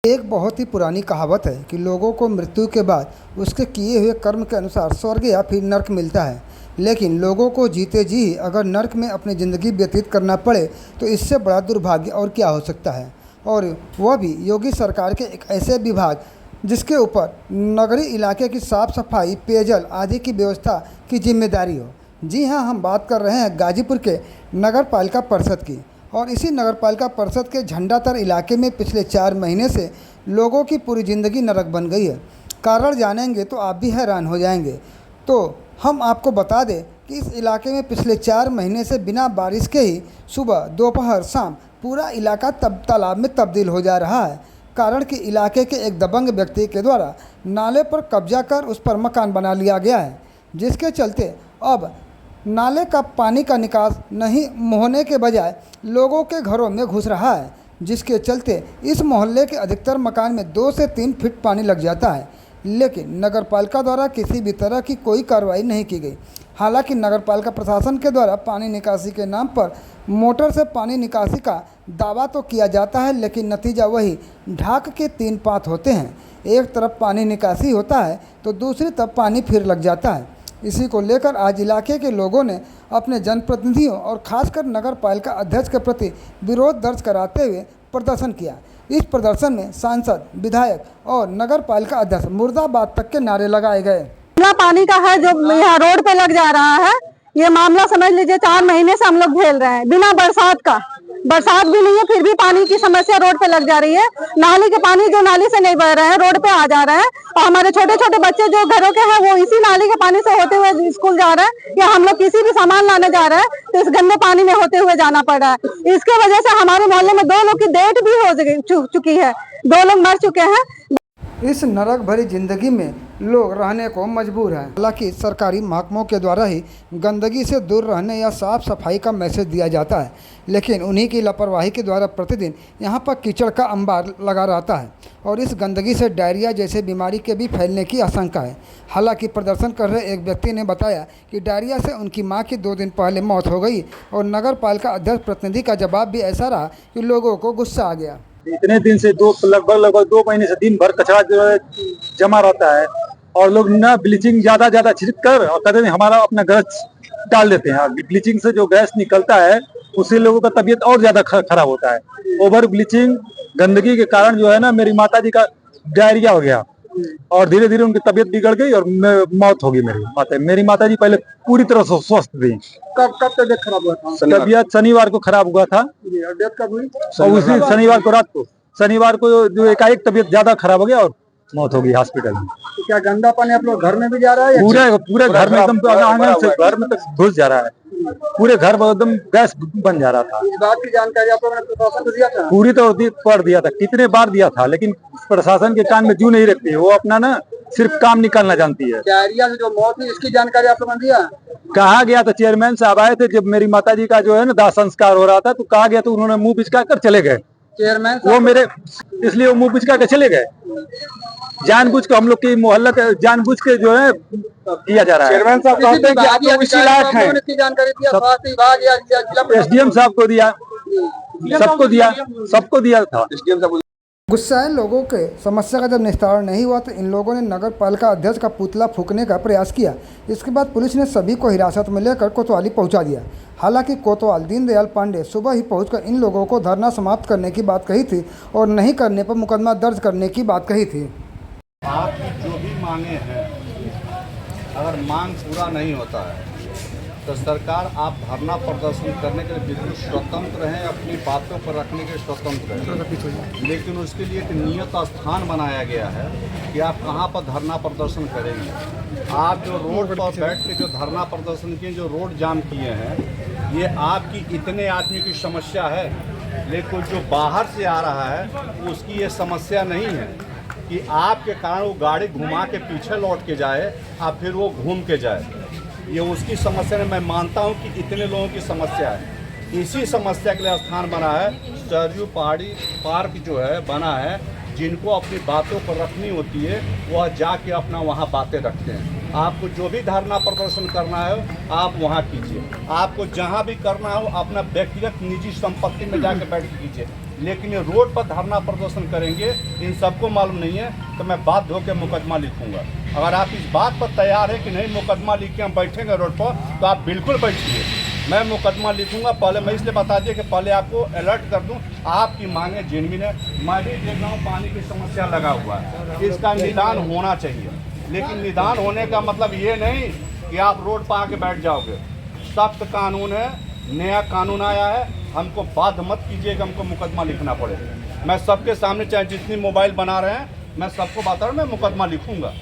एक बहुत ही पुरानी कहावत है कि लोगों को मृत्यु के बाद उसके किए हुए कर्म के अनुसार स्वर्ग या फिर नर्क मिलता है। लेकिन लोगों को जीते जी ही अगर नर्क में अपनी ज़िंदगी व्यतीत करना पड़े तो इससे बड़ा दुर्भाग्य और क्या हो सकता है, और वह भी योगी सरकार के एक ऐसे विभाग जिसके ऊपर नगरीय इलाके की साफ़ सफाई, पेयजल आदि की व्यवस्था की जिम्मेदारी हो। जी हाँ, हम बात कर रहे हैं गाजीपुर के नगर पालिका परिषद की। और इसी नगरपालिका परिषद के झंडातर इलाके में पिछले 4 महीने से लोगों की पूरी ज़िंदगी नरक बन गई है। कारण जानेंगे तो आप भी हैरान हो जाएंगे। तो हम आपको बता दें कि इस इलाके में पिछले 4 महीने से बिना बारिश के ही सुबह, दोपहर, शाम पूरा इलाका तालाब में तब्दील हो जा रहा है। कारण कि इलाके के एक दबंग व्यक्ति के द्वारा नाले पर कब्जा कर उस पर मकान बना लिया गया है, जिसके चलते अब नाले का पानी का निकास नहीं होने के बजाय लोगों के घरों में घुस रहा है, जिसके चलते इस मोहल्ले के अधिकतर मकान में 2 से 3 फीट पानी लग जाता है। लेकिन नगरपालिका द्वारा किसी भी तरह की कोई कार्रवाई नहीं की गई। हालांकि नगरपालिका प्रशासन के द्वारा पानी निकासी के नाम पर मोटर से पानी निकासी का दावा तो किया जाता है, लेकिन नतीजा वही ढाक के 3 पात होते हैं। एक तरफ पानी निकासी होता है तो दूसरी तरफ पानी फिर लग जाता है। इसी को लेकर आज इलाके के लोगों ने अपने जनप्रतिनिधियों और खासकर नगर पालिका अध्यक्ष के प्रति विरोध दर्ज कराते हुए प्रदर्शन किया। इस प्रदर्शन में सांसद, विधायक और नगर पालिका अध्यक्ष मुर्दाबाद तक के नारे लगाए गए। पानी का है जो यहाँ रोड पे लग जा रहा है, ये मामला समझ लीजिए 4 महीने से हम लोग झेल रहे हैं। बिना बरसात भी नहीं है फिर भी पानी की समस्या रोड पे लग जा रही है। नाली के पानी जो नाली से नहीं बह रहे हैं रोड पे आ जा रहे हैं, और हमारे छोटे छोटे बच्चे जो घरों के हैं वो इसी नाली के पानी से होते हुए स्कूल जा रहे हैं, या हम लोग किसी भी सामान लाने जा रहे हैं तो इस गंदे पानी में होते हुए जाना पड़ रहा है। इसके वजह से हमारे मोहल्ले में 2 लोग की डेथ भी हो चुकी है, 2 लोग मर चुके हैं। इस नरक भरी जिंदगी में लोग रहने को मजबूर हैं। हालांकि सरकारी महकमों के द्वारा ही गंदगी से दूर रहने या साफ सफाई का मैसेज दिया जाता है, लेकिन उन्हीं की लापरवाही के द्वारा प्रतिदिन यहां पर कीचड़ का अंबार लगा रहता है और इस गंदगी से डायरिया जैसे बीमारी के भी फैलने की आशंका है। हालांकि प्रदर्शन कर रहे एक व्यक्ति ने बताया कि डायरिया से उनकी मां की 2 दिन पहले मौत हो गई, और नगर पालिका अध्यक्ष प्रतिनिधि का जवाब भी ऐसा रहा कि लोगों को गुस्सा आ गया। इतने दिन से लगभग 2 महीने से दिन भर कचरा जो है जमा रहता है, और लोग ना ब्लीचिंग ज्यादा छिड़क कर और कहते हैं हमारा अपना गैस डाल देते हैं। ब्लीचिंग से जो गैस निकलता है उससे लोगों का तबीयत और ज्यादा खराब होता है। ओवर ब्लीचिंग गंदगी के कारण जो है ना मेरी माता जी का डायरिया हो गया, और धीरे धीरे उनकी तबीयत बिगड़ गई और मौत होगी। मेरी माता जी पहले पूरी तरह से स्वस्थ थी। कब तबीयत खराब हुआ था? तबीयत शनिवार को खराब हुआ था, डेथ कब हुई? और उसी शनिवार को रात को, शनिवार को जो एकाएक तबीयत ज्यादा खराब हो गया और मौत होगी हॉस्पिटल में। तो क्या गंदा पानी आप लोग घर में भी जा रहा है? पूरे घर में एकदम आंगन से घर में तक घुस जा रहा है। पूरे घर में एकदम गैस बन जा रहा था। इस बात की जानकारी आप लोगों ने प्रशासन को दिया था? पूरी तौर पर दिया था, कितने बार दिया था, लेकिन प्रशासन के कान में जू नहीं रखती है। वो अपना ना सिर्फ काम निकालना जानती है। डायरिया से जो मौत हुई इसकी जानकारी आप लोगों ने दिया? कहा गया था, चेयरमैन साहब आए थे जब मेरी माता जी का जो है ना दाह संस्कार हो रहा था, तो कहा गया तो उन्होंने मुंह पिचका कर चले गए। चेयरमैन वो मेरे इसलिए वो मुंह पिचका कर चले गए। जानबूझ के हम लोग की मोहल्ला के जानबूझ के जो है किया जा रहा है। चेयरमैन साहब कहते हैं कि आप लोग इसी लायक हैं। इसकी जानकारी दिया स्वास्थ्य विभाग या जिला एसडीएम साहब को दिया, सबको दिया था। गुस्साए लोगों के समस्या का जब निस्तारण नहीं हुआ तो इन लोगों ने नगर पालिका अध्यक्ष का पुतला फूंकने का प्रयास किया। इसके बाद पुलिस ने सभी को हिरासत में लेकर कोतवाली पहुंचा दिया। हालांकि कोतवाल दीनदयाल पांडे सुबह ही पहुंचकर इन लोगों को धरना समाप्त करने की बात कही थी और नहीं करने पर मुकदमा दर्ज करने की बात कही थी। आपकी जो भी मांगे हैं, अगर मांग पूरा नहीं होता है तो सरकार आप धरना प्रदर्शन करने के लिए बिल्कुल स्वतंत्र हैं, अपनी बातों पर रखने के स्वतंत्र हैं, लेकिन उसके लिए एक नियत स्थान बनाया गया है कि आप कहाँ पर धरना प्रदर्शन करेंगे। आप जो रोड पर बैठ के जो धरना प्रदर्शन किए, जो रोड जाम किए हैं, ये आपकी इतने आदमी की समस्या है, लेकिन जो बाहर से आ रहा है उसकी ये समस्या नहीं है कि आपके कारण वो गाड़ी घुमा के पीछे लौट के जाए और फिर वो घूम के जाए। ये उसकी समस्या है। मैं मानता हूँ कि इतने लोगों की समस्या है, इसी समस्या के लिए स्थान बना है। सरयू पहाड़ी पार्क जो है बना है, जिनको अपनी बातों पर रखनी होती है वह जाके अपना वहाँ बातें रखते हैं। आपको जो भी धरना प्रदर्शन करना है आप वहाँ कीजिए, आपको जहाँ भी करना हो अपना व्यक्तिगत निजी संपत्ति में जाके बैठ कीजिए, लेकिन ये रोड पर धरना प्रदर्शन करेंगे, इन सबको मालूम नहीं है, तो मैं बाध्य होकर मुकदमा लिखूंगा। अगर आप इस बात पर तैयार है कि नहीं मुकदमा लिख के हम बैठेंगे रोड पर, तो आप बिल्कुल बैठिए, मैं मुकदमा लिखूंगा। पहले मैं इसलिए बता दिया कि पहले आपको अलर्ट कर दूं, आपकी मांगे जेन्युइन है। मैं भी देख रहा हूँ पानी की समस्या लगा हुआ है, इसका निदान होना चाहिए, लेकिन निदान होने का मतलब ये नहीं कि आप रोड पर आके बैठ जाओगे। सख्त कानून है, नया कानून आया है, हमको बाध्य मत कीजिएगा, हमको मुकदमा लिखना पड़ेगा। मैं सबके सामने, चाहे जितनी मोबाइल बना रहे हैं, मैं सबको बता रहा हूँ, मैं मुकदमा लिखूंगा।